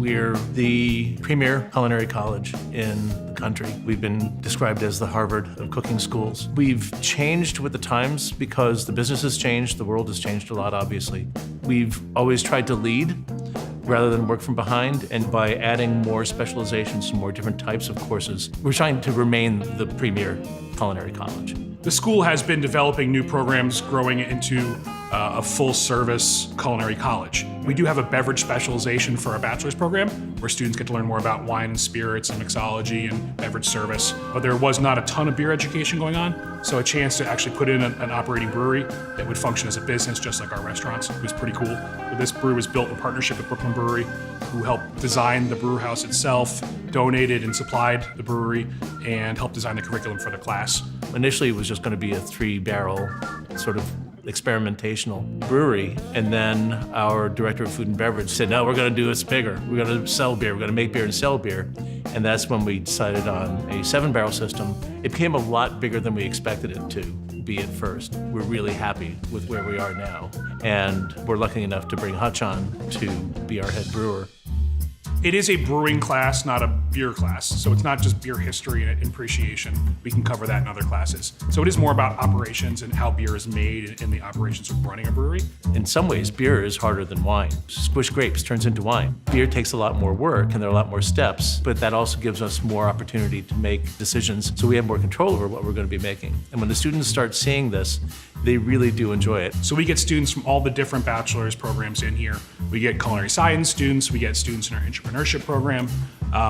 We're the premier culinary college in the country. We've been described as the Harvard of cooking schools. We've changed with the times because the business has changed, the world has changed a lot, obviously. We've always tried to lead rather than work from behind, and by adding more specializations and more different types of courses, we're trying to remain the premier culinary college. The school has been developing new programs, growing it into a full-service culinary college. We do have a beverage specialization for our bachelor's program, where students get to learn more about wine and spirits and mixology and beverage service. But there was not a ton of beer education going on, so a chance to actually put in an operating brewery that would function as a business just like our restaurants was pretty cool. But this brewery was built in partnership with Brooklyn Brewery, who helped design the brew house itself, donated and supplied the brewery, and helped design the curriculum for the class. Initially, it was just going to be a 3-barrel sort of experimentational brewery, and then our director of food and beverage said, no, we're going to do this bigger. We're going to sell beer. We're going to make beer and sell beer. And that's when we decided on a 7-barrel system. It became a lot bigger than we expected it to be at first. We're really happy with where we are now. And we're lucky enough to bring Hutch on to be our head brewer. It is a brewing class, not a beer class. So it's not just beer history and appreciation. We can cover that in other classes. So it is more about operations and how beer is made and the operations of running a brewery. In some ways, beer is harder than wine. Squish grapes turns into wine. Beer takes a lot more work and there are a lot more steps, but that also gives us more opportunity to make decisions so we have more control over what we're going to be making. And when the students start seeing this, they really do enjoy it. So we get students from all the different bachelor's programs in here. We get culinary science students, we get students in our entrepreneurship program,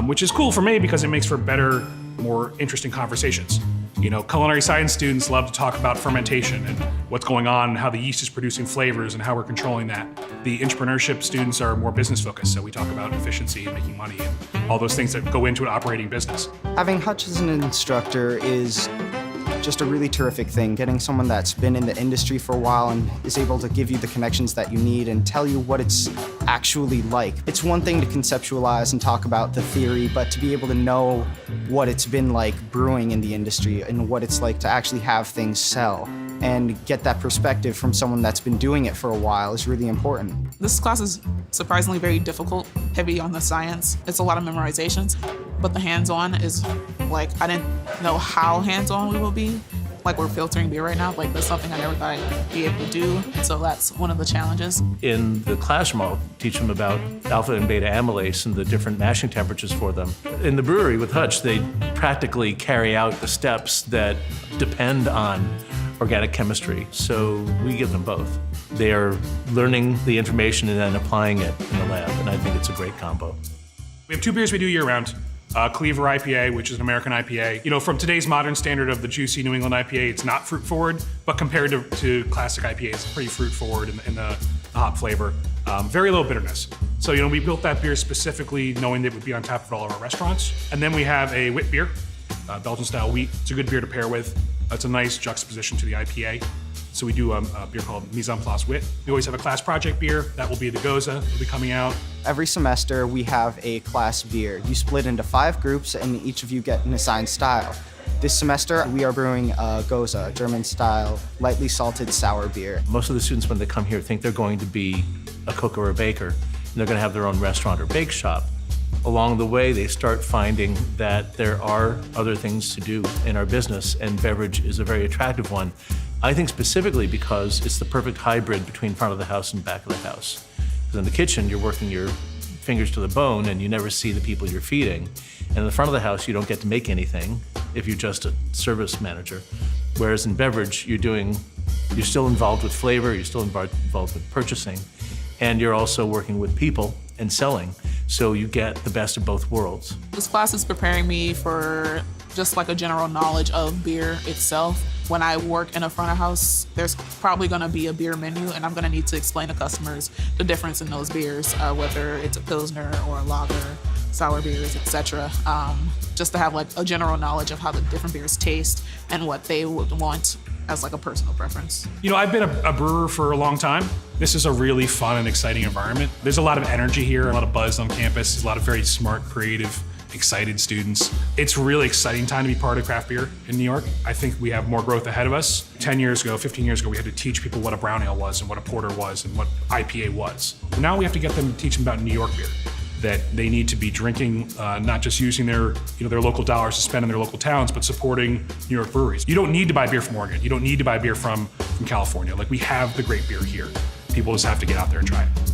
which is cool for me because it makes for better, more interesting conversations. You know, culinary science students love to talk about fermentation and what's going on and how the yeast is producing flavors and how we're controlling that. The entrepreneurship students are more business focused, so we talk about efficiency and making money and all those things that go into an operating business. Having Hutch as an instructor is just a really terrific thing. Getting someone that's been in the industry for a while and is able to give you the connections that you need and tell you what it's actually like. It's one thing to conceptualize and talk about the theory, but to be able to know what it's been like brewing in the industry and what it's like to actually have things sell and get that perspective from someone that's been doing it for a while is really important. This class is surprisingly very difficult, heavy on the science. It's a lot of memorizations, but the hands-on is like, I didn't know how hands-on we will be. Like we're filtering beer right now, like that's something I never thought I'd be able to do. So that's one of the challenges. In the classroom, I'll teach them about alpha and beta amylase and the different mashing temperatures for them. In the brewery with Hutch, they practically carry out the steps that depend on organic chemistry, so we give them both. They are learning the information and then applying it in the lab, and I think it's a great combo. We have 2 beers we do year-round. Cleaver IPA, which is an American IPA. You know, from today's modern standard of the juicy New England IPA, it's not fruit-forward, but compared to classic IPA, it's pretty fruit-forward in the hop flavor. Very low bitterness. So, you know, we built that beer specifically knowing that it would be on tap at all of our restaurants. And then we have a wit beer, Belgian-style wheat. It's a good beer to pair with. It's a nice juxtaposition to the IPA. So we do a beer called Mise en Place Wit. We always have a class project beer. That will be the Goza. It'll be coming out. Every semester, we have a class beer. You split into 5 groups, and each of you get an assigned style. This semester, we are brewing a Goza, German-style, lightly salted sour beer. Most of the students, when they come here, think they're going to be a cook or a baker, and they're going to have their own restaurant or bake shop. Along the way, they start finding that there are other things to do in our business, and beverage is a very attractive one. I think specifically because it's the perfect hybrid between front of the house and back of the house. Because in the kitchen, you're working your fingers to the bone and you never see the people you're feeding. And in the front of the house, you don't get to make anything if you're just a service manager. Whereas in beverage, you're still involved with flavor, you're still involved with purchasing, and you're also working with people and selling. So you get the best of both worlds. This class is preparing me for just like a general knowledge of beer itself. When I work in a front of house, there's probably gonna be a beer menu and I'm gonna need to explain to customers the difference in those beers, whether it's a Pilsner or a lager, sour beers, etc. Just to have like a general knowledge of how the different beers taste and what they would want as like a personal preference. You know, I've been a brewer for a long time. This is a really fun and exciting environment. There's a lot of energy here, a lot of buzz on campus. There's a lot of very smart, creative, excited students. It's a really exciting time to be part of craft beer in New York. I think we have more growth ahead of us. 10 years ago, 15 years ago, we had to teach people what a brown ale was and what a porter was and what IPA was. Now we have to get them to teach them about New York beer. that they need to be drinking, not just using their local dollars to spend in their local towns, but supporting New York breweries. You don't need to buy beer from Oregon. You don't need to buy beer from California. Like, we have the great beer here. People just have to get out there and try it.